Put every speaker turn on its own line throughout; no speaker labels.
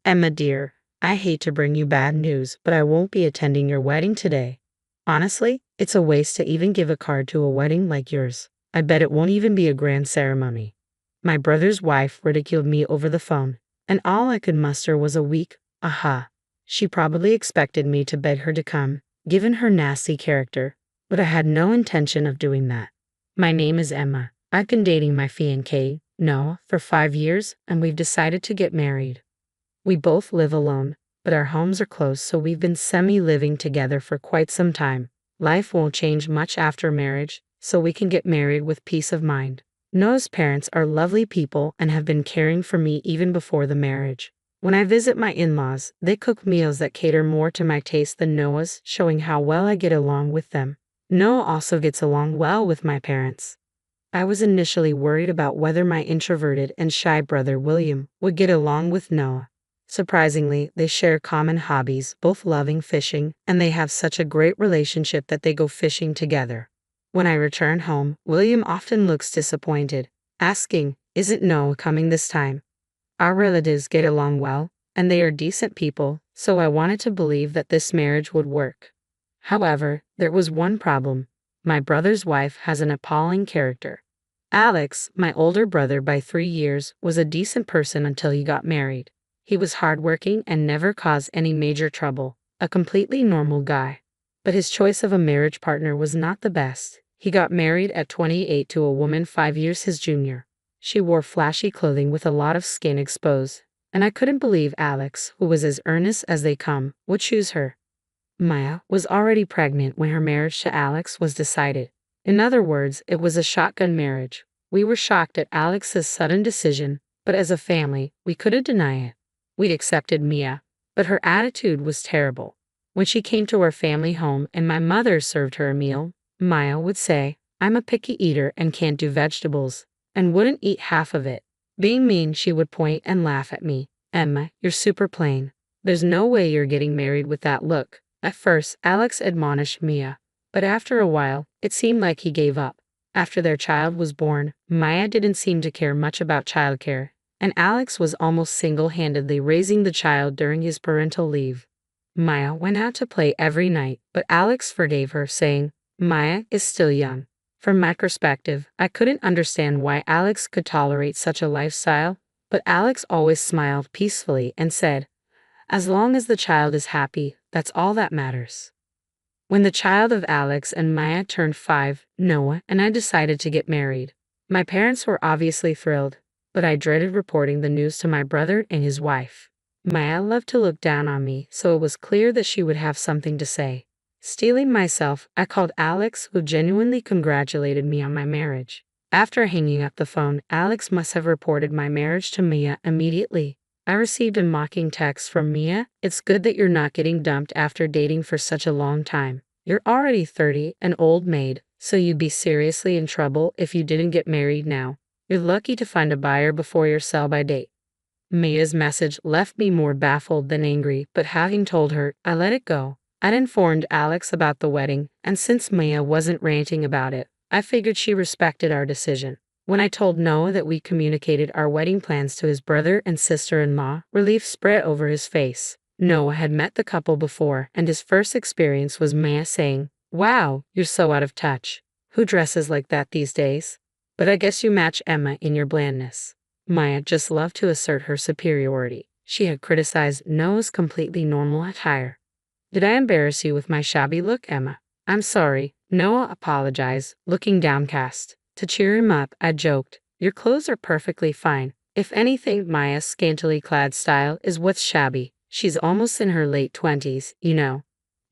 Emma dear, I hate to bring you bad news, but I won't be attending your wedding today. Honestly, it's a waste to even give a card to a wedding like yours. I bet it won't even be a grand ceremony. My brother's wife ridiculed me over the phone, and all I could muster was a weak, aha. She probably expected me to beg her to come, given her nasty character, but I had no intention of doing that. My name is Emma. I've been dating my fiancé, Noah, for 5 years, and we've decided to get married. We both live alone, but our homes are close, so we've been semi-living together for quite some time. Life won't change much after marriage, so we can get married with peace of mind. Noah's parents are lovely people and have been caring for me even before the marriage. When I visit my in-laws, they cook meals that cater more to my taste than Noah's, showing how well I get along with them. Noah also gets along well with my parents. I was initially worried about whether my introverted and shy brother William would get along with Noah. Surprisingly, they share common hobbies, both loving fishing, and they have such a great relationship that they go fishing together. When I return home, William often looks disappointed, asking, "Isn't Noah coming this time?" Our relatives get along well, and they are decent people, so I wanted to believe that this marriage would work. However, there was one problem. My brother's wife has an appalling character. Alex, my older brother by 3 years, was a decent person until he got married. He was hardworking and never caused any major trouble, a completely normal guy. But his choice of a marriage partner was not the best. He got married at 28 to a woman 5 years his junior. She wore flashy clothing with a lot of skin exposed, and I couldn't believe Alex, who was as earnest as they come, would choose her. Maya was already pregnant when her marriage to Alex was decided. In other words, it was a shotgun marriage. We were shocked at Alex's sudden decision, but as a family, we couldn't deny it. We'd accepted Mia, but her attitude was terrible. When she came to our family home and my mother served her a meal, Maya would say, "I'm a picky eater and can't do vegetables," and wouldn't eat half of it. Being mean, she would point and laugh at me. "Emma, you're super plain. There's no way you're getting married with that look." At first, Alex admonished Mia, but after a while, it seemed like he gave up. After their child was born, Maya didn't seem to care much about childcare, and Alex was almost single-handedly raising the child during his parental leave. Maya went out to play every night, but Alex forgave her, saying, "Maya is still young." From my perspective, I couldn't understand why Alex could tolerate such a lifestyle, but Alex always smiled peacefully and said, "As long as the child is happy, that's all that matters." When the child of Alex and Maya turned 5, Noah and I decided to get married. My parents were obviously thrilled, but I dreaded reporting the news to my brother and his wife. Maya loved to look down on me, so it was clear that she would have something to say. Steeling myself, I called Alex, who genuinely congratulated me on my marriage. After hanging up the phone, Alex must have reported my marriage to Mia immediately. I received a mocking text from Mia. "It's good that you're not getting dumped after dating for such a long time. You're already 30, an old maid, so you'd be seriously in trouble if you didn't get married now. You're lucky to find a buyer before your sell-by date." Mia's message left me more baffled than angry, but having told her, I let it go. I'd informed Alex about the wedding, and since Mia wasn't ranting about it, I figured she respected our decision. When I told Noah that we communicated our wedding plans to his brother and sister-in-law, relief spread over his face. Noah had met the couple before, and his first experience was Mia saying, "Wow, you're so out of touch. Who dresses like that these days? But I guess you match Emma in your blandness." Maya just loved to assert her superiority. She had criticized Noah's completely normal attire. "Did I embarrass you with my shabby look, Emma?" "I'm sorry," Noah apologized, looking downcast. To cheer him up, I joked, "Your clothes are perfectly fine. If anything, Maya's scantily clad style is what's shabby. She's almost in her late 20s, you know."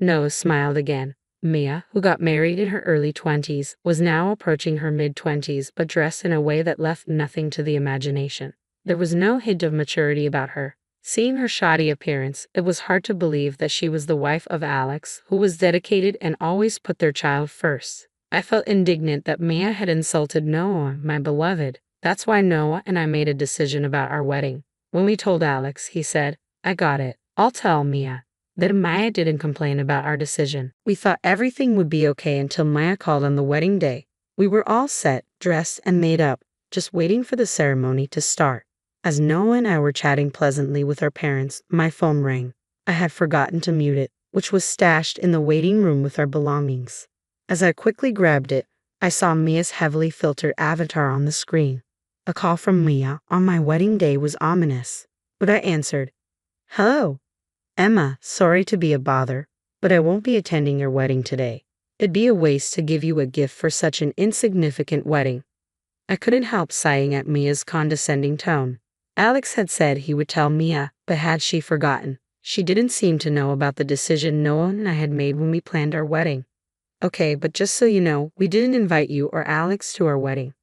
Noah smiled again. Mia, who got married in her early 20s, was now approaching her mid-20s but dressed in a way that left nothing to the imagination. There was no hint of maturity about her. Seeing her shoddy appearance, it was hard to believe that she was the wife of Alex, who was dedicated and always put their child first. I felt indignant that Mia had insulted Noah, my beloved. That's why Noah and I made a decision about our wedding. When we told Alex, he said, "I got it. I'll tell Mia." Then Maya didn't complain about our decision. We thought everything would be okay until Maya called on the wedding day. We were all set, dressed, and made up, just waiting for the ceremony to start. As Noah and I were chatting pleasantly with our parents, my phone rang. I had forgotten to mute it, which was stashed in the waiting room with our belongings. As I quickly grabbed it, I saw Mia's heavily filtered avatar on the screen. A call from Mia on my wedding day was ominous, but I answered. Hello, Emma, sorry to be a bother, but I won't be attending your wedding today. It'd be a waste to give you a gift for such an insignificant wedding. I couldn't help sighing at Mia's condescending tone. Alex had said he would tell Mia, but had she forgotten? She didn't seem to know about the decision Noah and I had made when we planned our wedding. Okay, but just so you know, we didn't invite you or Alex to our wedding.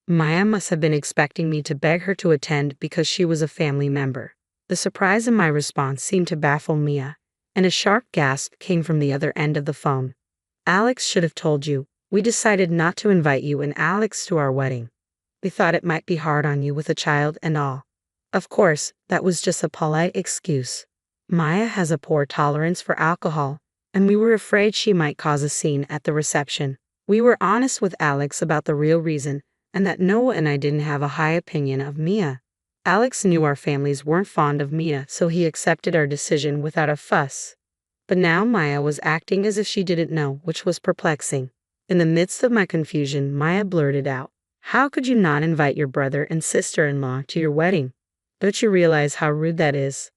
Maya must have been expecting me to beg her to attend because she was a family member. The surprise in my response seemed to baffle Mia, and a sharp gasp came from the other end of the phone. Alex should have told you. We decided not to invite you and Alex to our wedding. We thought it might be hard on you with a child and all. Of course, that was just a polite excuse. Maya has a poor tolerance for alcohol, and we were afraid she might cause a scene at the reception. We were honest with Alex about the real reason, and that Noah and I didn't have a high opinion of Mia. Alex knew our families weren't fond of Mia, so he accepted our decision without a fuss. But now Maya was acting as if she didn't know, which was perplexing. In the midst of my confusion, Maya blurted out, "How could you not invite your brother and sister-in-law to your wedding? Don't you realize how rude that is?"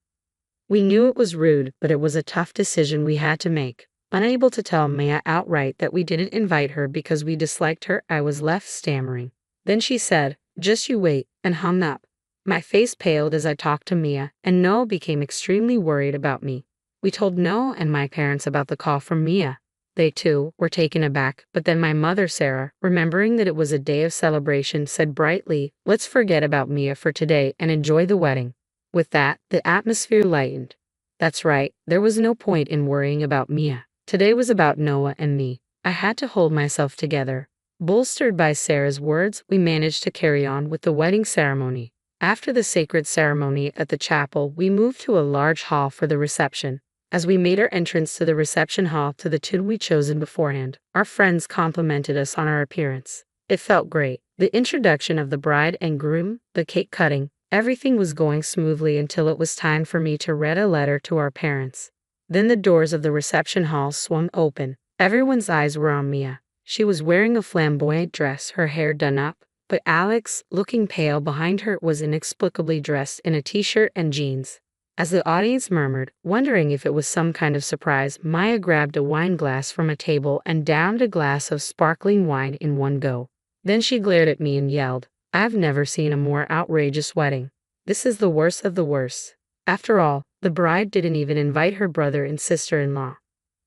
We knew it was rude, but it was a tough decision we had to make. Unable to tell Maya outright that we didn't invite her because we disliked her, I was left stammering. Then she said, "Just you wait," and hung up. My face paled as I talked to Mia, and Noah became extremely worried about me. We told Noah and my parents about the call from Mia. They, too, were taken aback, but then my mother, Sarah, remembering that it was a day of celebration, said brightly, "Let's forget about Mia for today and enjoy the wedding." With that, the atmosphere lightened. That's right, there was no point in worrying about Mia. Today was about Noah and me. I had to hold myself together. Bolstered by Sarah's words, we managed to carry on with the wedding ceremony. After the sacred ceremony at the chapel, we moved to a large hall for the reception. As we made our entrance to the reception hall to the tune we'd chosen beforehand, our friends complimented us on our appearance. It felt great. The introduction of the bride and groom, the cake cutting, everything was going smoothly until it was time for me to read a letter to our parents. Then the doors of the reception hall swung open. Everyone's eyes were on Mia. She was wearing a flamboyant dress, her hair done up, but Alex, looking pale behind her, was inexplicably dressed in a t-shirt and jeans. As the audience murmured, wondering if it was some kind of surprise, Maya grabbed a wine glass from a table and downed a glass of sparkling wine in one go. Then she glared at me and yelled, "I've never seen a more outrageous wedding. This is the worst of the worst." After all, the bride didn't even invite her brother and sister-in-law.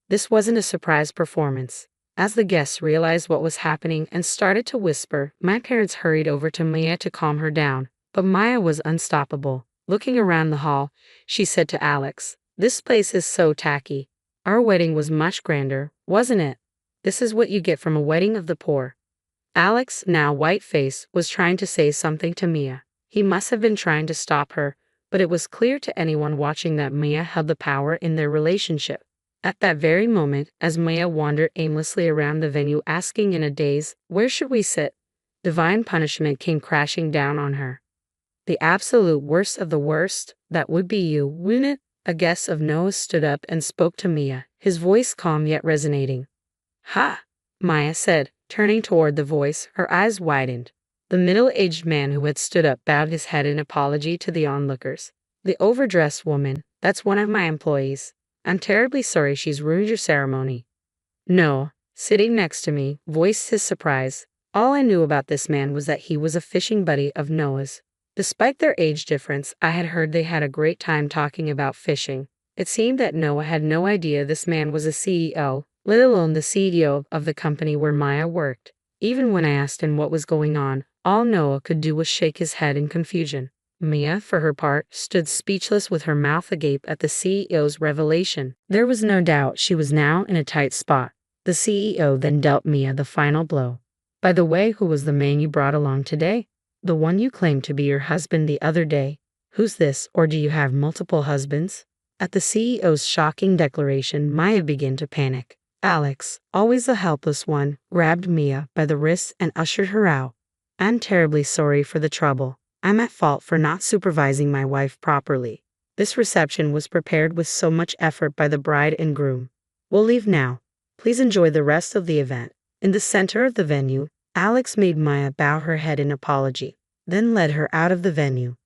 This wasn't a surprise performance. As the guests realized what was happening and started to whisper, my parents hurried over to Maya to calm her down. But Maya was unstoppable. Looking around the hall, she said to Alex, "This place is so tacky. Our wedding was much grander, wasn't it? This is what you get from a wedding of the poor." Alex, now white-faced, was trying to say something to Mia. He must have been trying to stop her, but it was clear to anyone watching that Mia held the power in their relationship. At that very moment, as Mia wandered aimlessly around the venue asking in a daze, "Where should we sit?" divine punishment came crashing down on her. The absolute worst of the worst, that would be you, wouldn't it? A guest of Noah's stood up and spoke to Mia, his voice calm yet resonating. "Ha!" Maya said, turning toward the voice, her eyes widened. The middle-aged man who had stood up bowed his head in apology to the onlookers. "The overdressed woman, that's one of my employees. I'm terribly sorry she's ruined your ceremony." Noah, sitting next to me, voiced his surprise. All I knew about this man was that he was a fishing buddy of Noah's. Despite their age difference, I had heard they had a great time talking about fishing. It seemed that Noah had no idea this man was a CEO, let alone the CEO of the company where Maya worked. Even when I asked him what was going on, all Noah could do was shake his head in confusion. Mia, for her part, stood speechless with her mouth agape at the CEO's revelation. There was no doubt she was now in a tight spot. The CEO then dealt Mia the final blow. "By the way, who was the man you brought along today? The one you claimed to be your husband the other day. Who's this, or do you have multiple husbands?" At the CEO's shocking declaration, Maya began to panic. Alex, always the helpless one, grabbed Mia by the wrist and ushered her out. "I'm terribly sorry for the trouble. I'm at fault for not supervising my wife properly. This reception was prepared with so much effort by the bride and groom. We'll leave now. Please enjoy the rest of the event. In the center of the venue, Alex made Maya bow her head in apology, then led her out of the venue.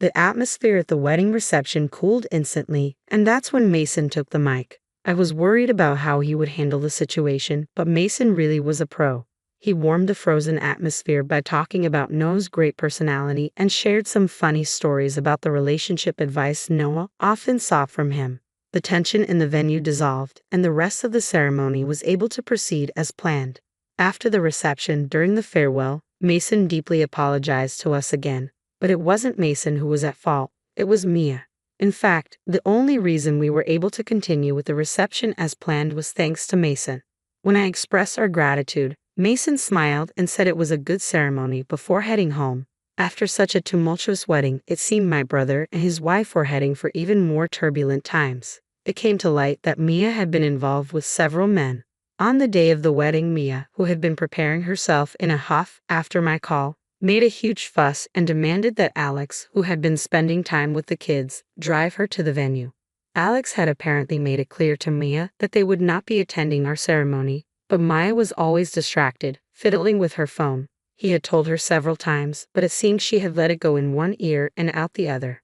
The atmosphere at the wedding reception cooled instantly, and that's when Mason took the mic. I was worried about how he would handle the situation, but Mason really was a pro. He warmed the frozen atmosphere by talking about Noah's great personality and shared some funny stories about the relationship advice Noah often sought from him. The tension in the venue dissolved, and the rest of the ceremony was able to proceed as planned. After the reception, during the farewell, Mason deeply apologized to us again. But it wasn't Mason who was at fault, it was Mia. In fact, the only reason we were able to continue with the reception as planned was thanks to Mason. When I expressed our gratitude, Mason smiled and said it was a good ceremony before heading home. After such a tumultuous wedding, it seemed my brother and his wife were heading for even more turbulent times. It came to light that Mia had been involved with several men. On the day of the wedding, Mia, who had been preparing herself in a huff after my call, made a huge fuss and demanded that Alex, who had been spending time with the kids, drive her to the venue. Alex had apparently made it clear to Mia that they would not be attending our ceremony, but Maya was always distracted, fiddling with her phone. He had told her several times, but it seemed she had let it go in one ear and out the other.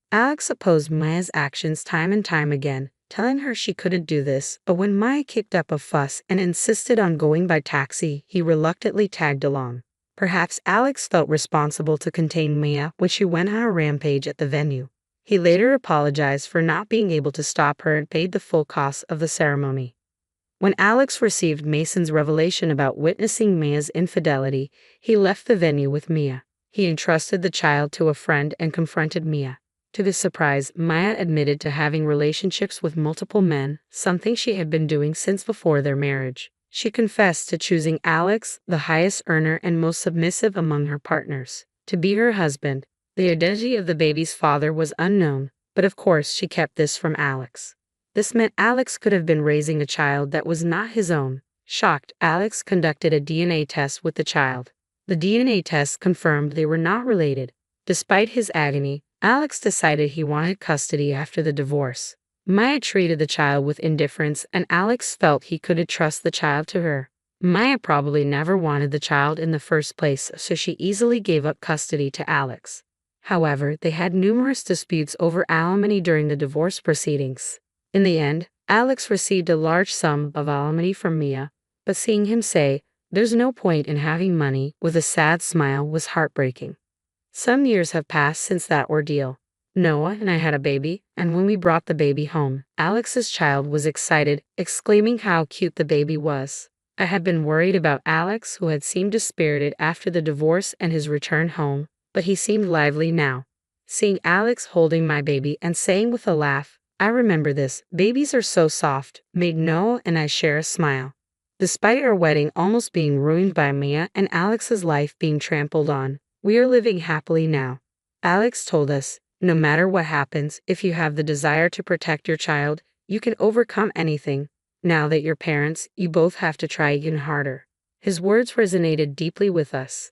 Alex opposed Maya's actions time and time again, telling her she couldn't do this, but when Maya kicked up a fuss and insisted on going by taxi, he reluctantly tagged along. Perhaps Alex felt responsible to contain Maya when she went on a rampage at the venue. He later apologized for not being able to stop her and paid the full cost of the ceremony. When Alex received Mason's revelation about witnessing Maya's infidelity, he left the venue with Mia. He entrusted the child to a friend and confronted Mia. To his surprise, Maya admitted to having relationships with multiple men, something she had been doing since before their marriage. She confessed to choosing Alex, the highest earner and most submissive among her partners, to be her husband. The identity of the baby's father was unknown, but of course she kept this from Alex. This meant Alex could have been raising a child that was not his own. Shocked, Alex conducted a DNA test with the child. The DNA test confirmed they were not related. Despite his agony, Alex decided he wanted custody after the divorce. Maya treated the child with indifference, and Alex felt he couldn't trust the child to her. Maya probably never wanted the child in the first place, so she easily gave up custody to Alex. However, they had numerous disputes over alimony during the divorce proceedings. In the end, Alex received a large sum of alimony from Mia, but seeing him say, "There's no point in having money," with a sad smile was heartbreaking. Some years have passed since that ordeal. Noah and I had a baby, and when we brought the baby home, Alex's child was excited, exclaiming how cute the baby was. I had been worried about Alex, who had seemed dispirited after the divorce and his return home, but he seemed lively now. Seeing Alex holding my baby and saying with a laugh, "I remember this, babies are so soft," made Noah and I share a smile. Despite our wedding almost being ruined by Mia and Alex's life being trampled on, we are living happily now. Alex told us, "No matter what happens, if you have the desire to protect your child, you can overcome anything. Now that you're parents, you both have to try even harder." His words resonated deeply with us.